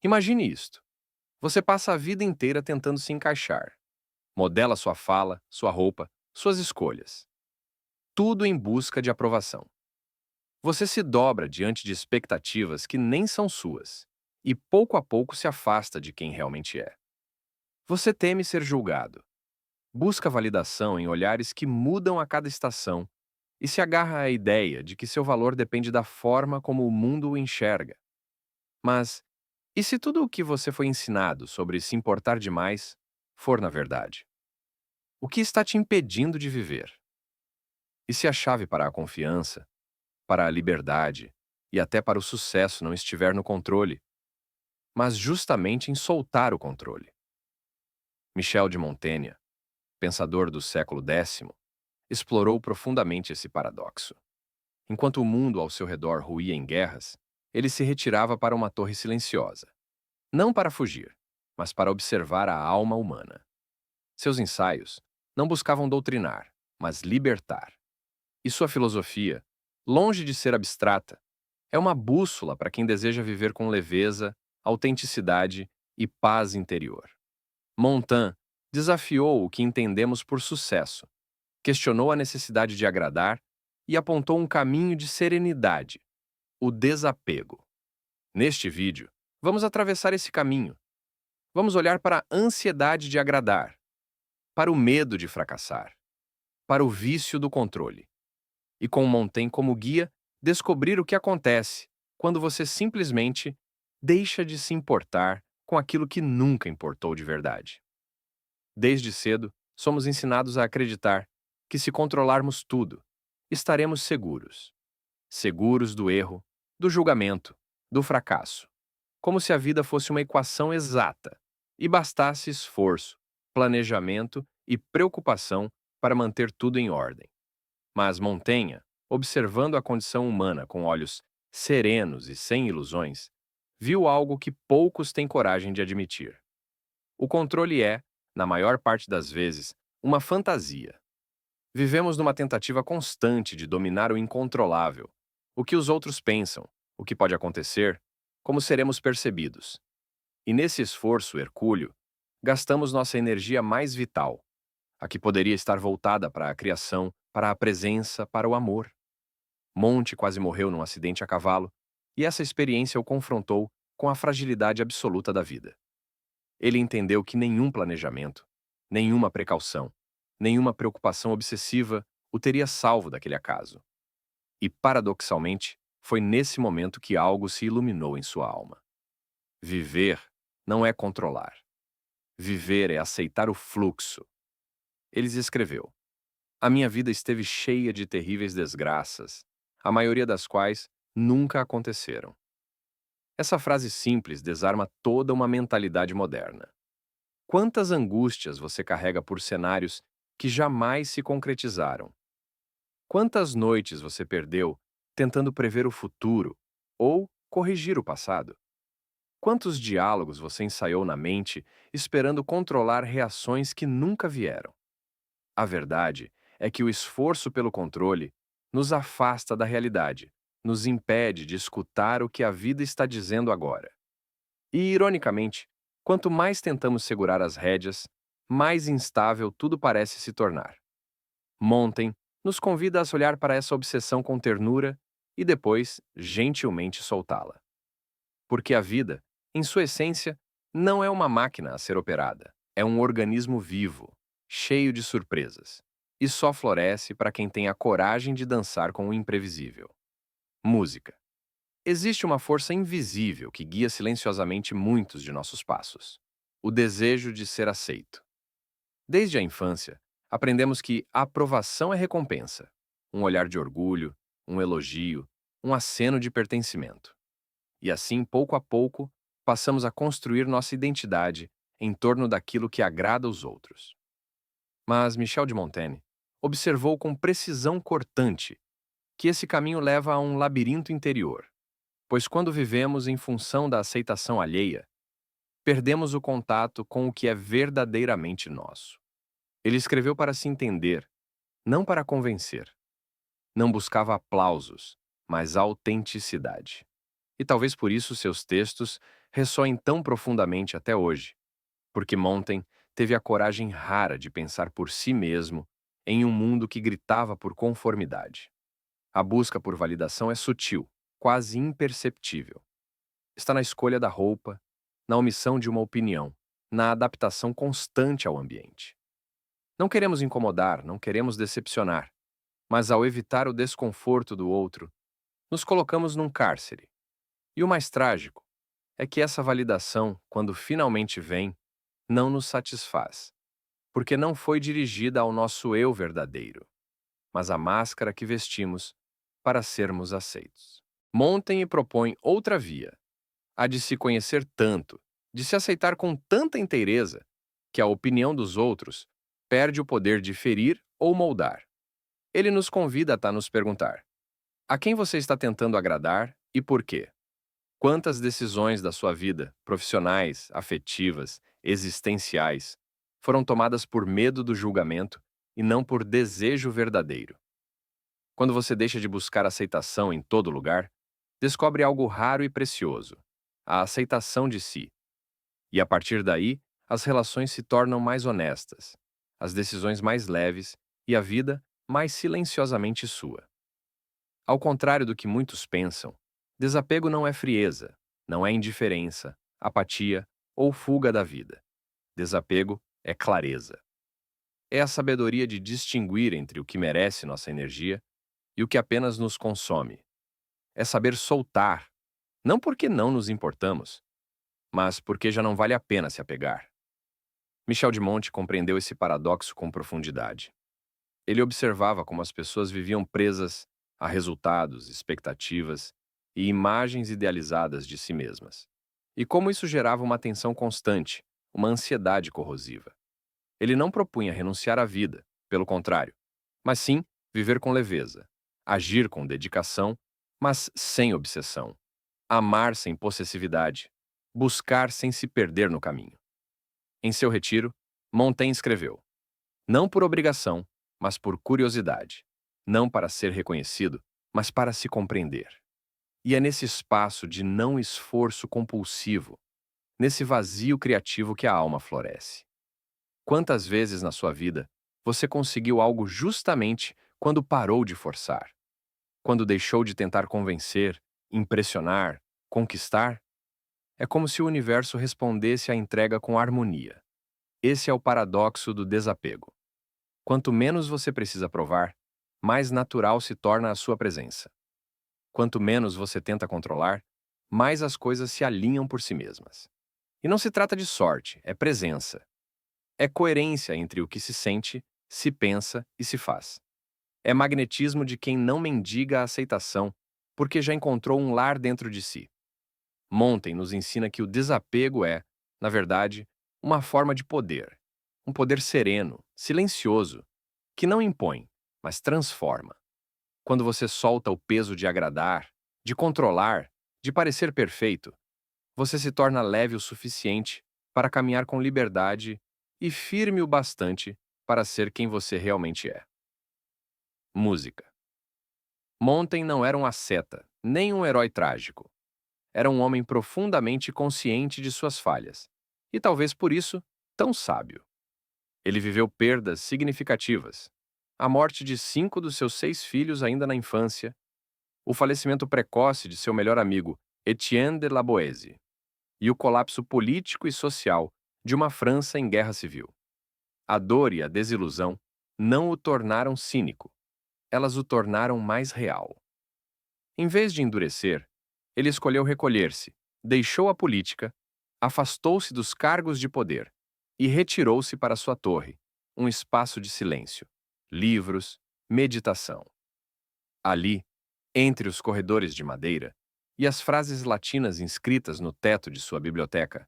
Imagine isto. Você passa a vida inteira tentando se encaixar. Modela sua fala, sua roupa, suas escolhas. Tudo em busca de aprovação. Você se dobra diante de expectativas que nem são suas. E pouco a pouco se afasta de quem realmente é. Você teme ser julgado. Busca validação em olhares que mudam a cada estação e se agarra à ideia de que seu valor depende da forma como o mundo o enxerga. Mas, e se tudo o que você foi ensinado sobre se importar demais for na verdade? O que está te impedindo de viver? E se a chave para a confiança, para a liberdade e até para o sucesso não estiver no controle, mas justamente em soltar o controle? Michel de Montaigne, pensador do século X, explorou profundamente esse paradoxo. Enquanto o mundo ao seu redor ruía em guerras, ele se retirava para uma torre silenciosa, não para fugir, mas para observar a alma humana. Seus ensaios não buscavam doutrinar, mas libertar. E sua filosofia, longe de ser abstrata, é uma bússola para quem deseja viver com leveza, autenticidade e paz interior. Montaigne desafiou o que entendemos por sucesso, questionou a necessidade de agradar e apontou um caminho de serenidade, o desapego. Neste vídeo, vamos atravessar esse caminho. Vamos olhar para a ansiedade de agradar, para o medo de fracassar, para o vício do controle. E com Montaigne como guia, descobrir o que acontece quando você simplesmente deixa de se importar com aquilo que nunca importou de verdade. Desde cedo, somos ensinados a acreditar que se controlarmos tudo, estaremos seguros. Seguros do erro, do julgamento, do fracasso. Como se a vida fosse uma equação exata e bastasse esforço, planejamento e preocupação para manter tudo em ordem. Mas Montaigne, observando a condição humana com olhos serenos e sem ilusões, viu algo que poucos têm coragem de admitir. O controle é, na maior parte das vezes, uma fantasia. Vivemos numa tentativa constante de dominar o incontrolável, o que os outros pensam, o que pode acontecer, como seremos percebidos. E nesse esforço hercúleo, gastamos nossa energia mais vital, a que poderia estar voltada para a criação, para a presença, para o amor. Monte quase morreu num acidente a cavalo, e essa experiência o confrontou com a fragilidade absoluta da vida. Ele entendeu que nenhum planejamento, nenhuma precaução, nenhuma preocupação obsessiva o teria salvo daquele acaso. E, paradoxalmente, foi nesse momento que algo se iluminou em sua alma. Viver não é controlar. Viver é aceitar o fluxo. Ele escreveu: A minha vida esteve cheia de terríveis desgraças, a maioria das quais nunca aconteceram. Essa frase simples desarma toda uma mentalidade moderna. Quantas angústias você carrega por cenários que jamais se concretizaram? Quantas noites você perdeu tentando prever o futuro ou corrigir o passado? Quantos diálogos você ensaiou na mente esperando controlar reações que nunca vieram? A verdade é que o esforço pelo controle nos afasta da realidade, nos impede de escutar o que a vida está dizendo agora. E, ironicamente, quanto mais tentamos segurar as rédeas, mais instável tudo parece se tornar. Montem nos convida a olhar para essa obsessão com ternura e depois, gentilmente, soltá-la. Porque a vida, em sua essência, não é uma máquina a ser operada, é um organismo vivo, cheio de surpresas, e só floresce para quem tem a coragem de dançar com o imprevisível. Música. Existe uma força invisível que guia silenciosamente muitos de nossos passos. O desejo de ser aceito. Desde a infância, aprendemos que a aprovação é recompensa, um olhar de orgulho, um elogio, um aceno de pertencimento. E assim, pouco a pouco, passamos a construir nossa identidade em torno daquilo que agrada aos outros. Mas Michel de Montaigne observou com precisão cortante que esse caminho leva a um labirinto interior, pois quando vivemos em função da aceitação alheia, perdemos o contato com o que é verdadeiramente nosso. Ele escreveu para se entender, não para convencer. Não buscava aplausos, mas autenticidade. E talvez por isso seus textos ressoem tão profundamente até hoje, porque Montaigne teve a coragem rara de pensar por si mesmo em um mundo que gritava por conformidade. A busca por validação é sutil, quase imperceptível. Está na escolha da roupa, na omissão de uma opinião, na adaptação constante ao ambiente. Não queremos incomodar, não queremos decepcionar, mas ao evitar o desconforto do outro, nos colocamos num cárcere. E o mais trágico é que essa validação, quando finalmente vem, não nos satisfaz, porque não foi dirigida ao nosso eu verdadeiro, mas à máscara que vestimos para sermos aceitos. Montem e propõe outra via, a de se conhecer tanto, de se aceitar com tanta inteireza, que a opinião dos outros perde o poder de ferir ou moldar. Ele nos convida a nos perguntar: a quem você está tentando agradar e por quê? Quantas decisões da sua vida, profissionais, afetivas, existenciais, foram tomadas por medo do julgamento e não por desejo verdadeiro? Quando você deixa de buscar aceitação em todo lugar, descobre algo raro e precioso: a aceitação de si. E a partir daí, as relações se tornam mais honestas, as decisões mais leves e a vida mais silenciosamente sua. Ao contrário do que muitos pensam, desapego não é frieza, não é indiferença, apatia ou fuga da vida. Desapego é clareza. É a sabedoria de distinguir entre o que merece nossa energia e o que apenas nos consome. É saber soltar, não porque não nos importamos, mas porque já não vale a pena se apegar. Michel de Monte compreendeu esse paradoxo com profundidade. Ele observava como as pessoas viviam presas a resultados, expectativas e imagens idealizadas de si mesmas, e como isso gerava uma tensão constante, uma ansiedade corrosiva. Ele não propunha renunciar à vida, pelo contrário, mas sim viver com leveza, agir com dedicação, mas sem obsessão, amar sem possessividade, buscar sem se perder no caminho. Em seu retiro, Montaigne escreveu: não por obrigação, mas por curiosidade, não para ser reconhecido, mas para se compreender. E é nesse espaço de não esforço compulsivo, nesse vazio criativo que a alma floresce. Quantas vezes na sua vida você conseguiu algo justamente quando parou de forçar? Quando deixou de tentar convencer, impressionar, conquistar? É como se o universo respondesse à entrega com harmonia. Esse é o paradoxo do desapego. Quanto menos você precisa provar, mais natural se torna a sua presença. Quanto menos você tenta controlar, mais as coisas se alinham por si mesmas. E não se trata de sorte, é presença. É coerência entre o que se sente, se pensa e se faz. É magnetismo de quem não mendiga a aceitação, porque já encontrou um lar dentro de si. Montaigne nos ensina que o desapego é, na verdade, uma forma de poder. Um poder sereno, silencioso, que não impõe, mas transforma. Quando você solta o peso de agradar, de controlar, de parecer perfeito, você se torna leve o suficiente para caminhar com liberdade e firme o bastante para ser quem você realmente é. Música. Montaigne não era um asceta, nem um herói trágico. Era um homem profundamente consciente de suas falhas, e talvez por isso, tão sábio. Ele viveu perdas significativas: a morte de 5 dos seus 6 filhos ainda na infância, o falecimento precoce de seu melhor amigo, Etienne de la Boétie, e o colapso político e social de uma França em guerra civil. A dor e a desilusão não o tornaram cínico, elas o tornaram mais real. Em vez de endurecer, ele escolheu recolher-se, deixou a política, afastou-se dos cargos de poder e retirou-se para sua torre, um espaço de silêncio, livros, meditação. Ali, entre os corredores de madeira e as frases latinas inscritas no teto de sua biblioteca,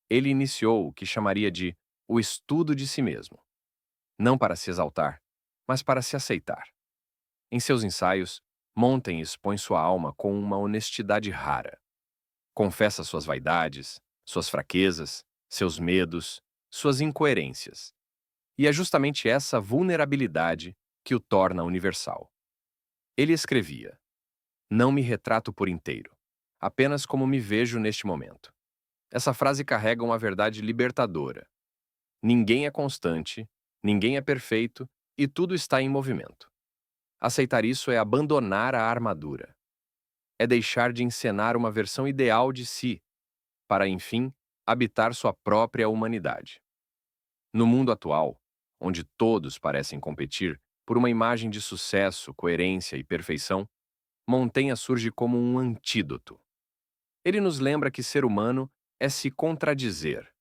ele iniciou o que chamaria de o estudo de si mesmo. Não para se exaltar, mas para se aceitar. Em seus ensaios, Montaigne expõe sua alma com uma honestidade rara. Confessa suas vaidades, suas fraquezas, seus medos, suas incoerências. E é justamente essa vulnerabilidade que o torna universal. Ele escrevia: não me retrato por inteiro, apenas como me vejo neste momento. Essa frase carrega uma verdade libertadora. Ninguém é constante, ninguém é perfeito e tudo está em movimento. Aceitar isso é abandonar a armadura. É deixar de encenar uma versão ideal de si, para, enfim, habitar sua própria humanidade. No mundo atual, onde todos parecem competir por uma imagem de sucesso, coerência e perfeição, Montaigne surge como um antídoto. Ele nos lembra que ser humano é se contradizer,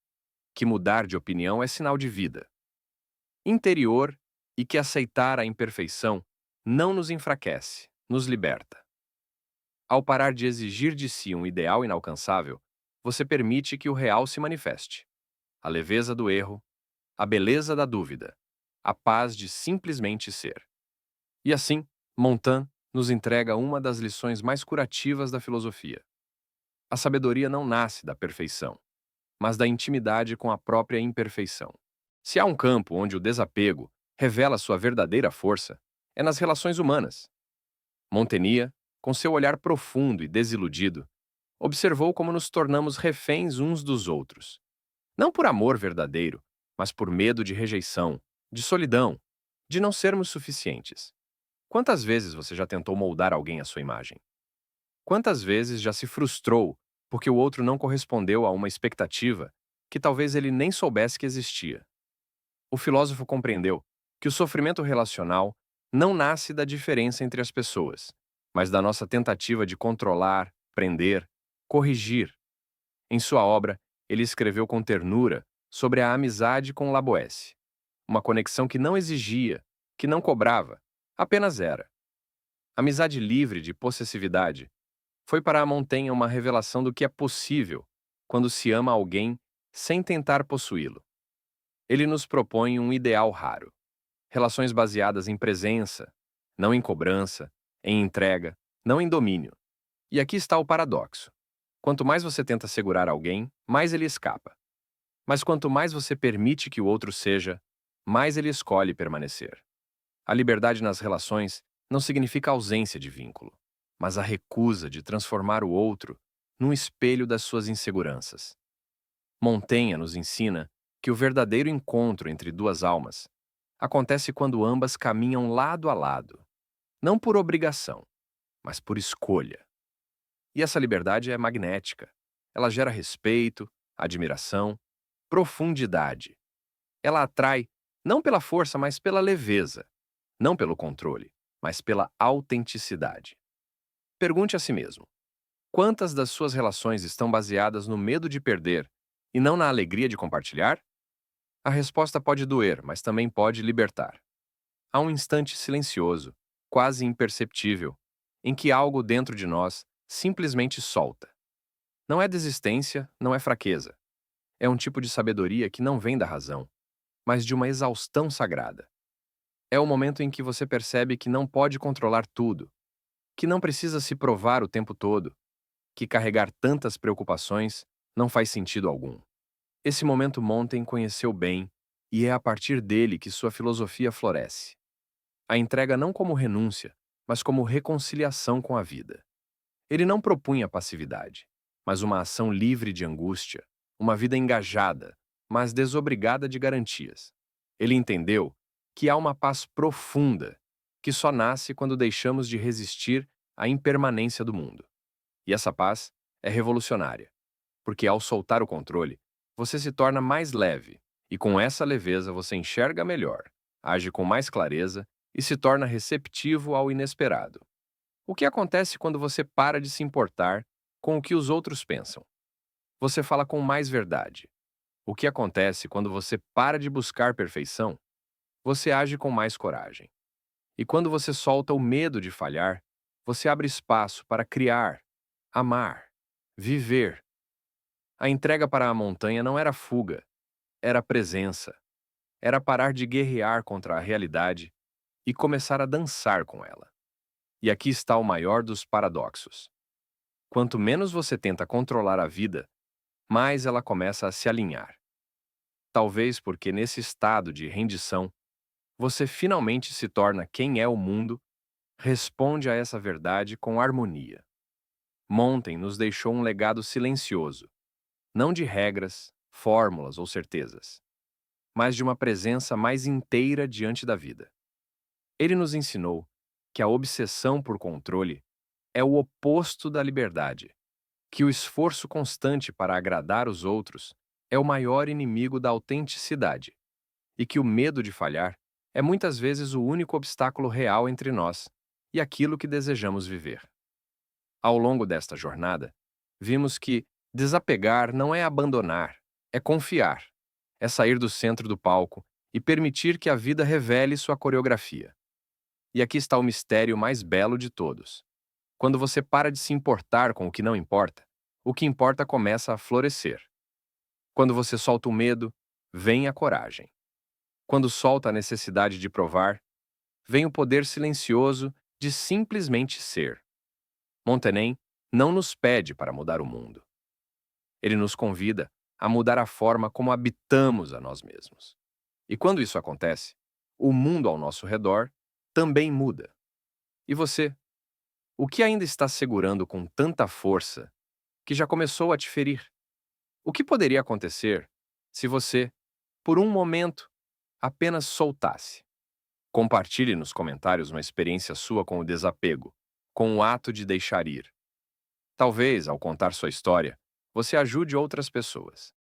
que mudar de opinião é sinal de vida interior e que aceitar a imperfeição não nos enfraquece, nos liberta. Ao parar de exigir de si um ideal inalcançável, você permite que o real se manifeste. A leveza do erro, a beleza da dúvida, a paz de simplesmente ser. E assim, Montaigne nos entrega uma das lições mais curativas da filosofia. A sabedoria não nasce da perfeição, mas da intimidade com a própria imperfeição. Se há um campo onde o desapego revela sua verdadeira força, é nas relações humanas. Montaigne, com seu olhar profundo e desiludido, observou como nos tornamos reféns uns dos outros. Não por amor verdadeiro, mas por medo de rejeição, de solidão, de não sermos suficientes. Quantas vezes você já tentou moldar alguém à sua imagem? Quantas vezes já se frustrou porque o outro não correspondeu a uma expectativa que talvez ele nem soubesse que existia? O filósofo compreendeu que o sofrimento relacional não nasce da diferença entre as pessoas, mas da nossa tentativa de controlar, prender, corrigir. Em sua obra, ele escreveu com ternura sobre a amizade com Laboesse, uma conexão que não exigia, que não cobrava, apenas era. Amizade livre de possessividade foi para a Montaigne uma revelação do que é possível quando se ama alguém sem tentar possuí-lo. Ele nos propõe um ideal raro. Relações baseadas em presença, não em cobrança, em entrega, não em domínio. E aqui está o paradoxo. Quanto mais você tenta segurar alguém, mais ele escapa. Mas quanto mais você permite que o outro seja, mais ele escolhe permanecer. A liberdade nas relações não significa ausência de vínculo, mas a recusa de transformar o outro num espelho das suas inseguranças. Montaigne nos ensina que o verdadeiro encontro entre duas almas acontece quando ambas caminham lado a lado, não por obrigação, mas por escolha. E essa liberdade é magnética. Ela gera respeito, admiração, profundidade. Ela atrai não pela força, mas pela leveza, não pelo controle, mas pela autenticidade. Pergunte a si mesmo: quantas das suas relações estão baseadas no medo de perder e não na alegria de compartilhar? A resposta pode doer, mas também pode libertar. Há um instante silencioso, quase imperceptível, em que algo dentro de nós simplesmente solta. Não é desistência, não é fraqueza. É um tipo de sabedoria que não vem da razão, mas de uma exaustão sagrada. É o momento em que você percebe que não pode controlar tudo, que não precisa se provar o tempo todo, que carregar tantas preocupações não faz sentido algum. Esse momento Montaigne conheceu bem, e é a partir dele que sua filosofia floresce. A entrega não como renúncia, mas como reconciliação com a vida. Ele não propunha passividade, mas uma ação livre de angústia, uma vida engajada, mas desobrigada de garantias. Ele entendeu que há uma paz profunda que só nasce quando deixamos de resistir à impermanência do mundo. E essa paz é revolucionária, porque ao soltar o controle, você se torna mais leve, e com essa leveza você enxerga melhor, age com mais clareza e se torna receptivo ao inesperado. O que acontece quando você para de se importar com o que os outros pensam? Você fala com mais verdade. O que acontece quando você para de buscar perfeição? Você age com mais coragem. E quando você solta o medo de falhar, você abre espaço para criar, amar, viver. A entrega para a montanha não era fuga, era presença. Era parar de guerrear contra a realidade e começar a dançar com ela. E aqui está o maior dos paradoxos. Quanto menos você tenta controlar a vida, mais ela começa a se alinhar. Talvez porque nesse estado de rendição, você finalmente se torna quem é o mundo, responde a essa verdade com harmonia. Montaigne nos deixou um legado silencioso, não de regras, fórmulas ou certezas, mas de uma presença mais inteira diante da vida. Ele nos ensinou que a obsessão por controle é o oposto da liberdade, que o esforço constante para agradar os outros é o maior inimigo da autenticidade e que o medo de falhar é muitas vezes o único obstáculo real entre nós e aquilo que desejamos viver. Ao longo desta jornada, vimos que desapegar não é abandonar, é confiar, é sair do centro do palco e permitir que a vida revele sua coreografia. E aqui está o mistério mais belo de todos. Quando você para de se importar com o que importa começa a florescer. Quando você solta o medo, vem a coragem. Quando solta a necessidade de provar, vem o poder silencioso de simplesmente ser. Montaigne não nos pede para mudar o mundo. Ele nos convida a mudar a forma como habitamos a nós mesmos. E quando isso acontece, o mundo ao nosso redor também muda. E você? O que ainda está segurando com tanta força que já começou a te ferir? O que poderia acontecer se você, por um momento, apenas soltasse? Compartilhe nos comentários uma experiência sua com o desapego, com o ato de deixar ir. Talvez, ao contar sua história, você ajude outras pessoas.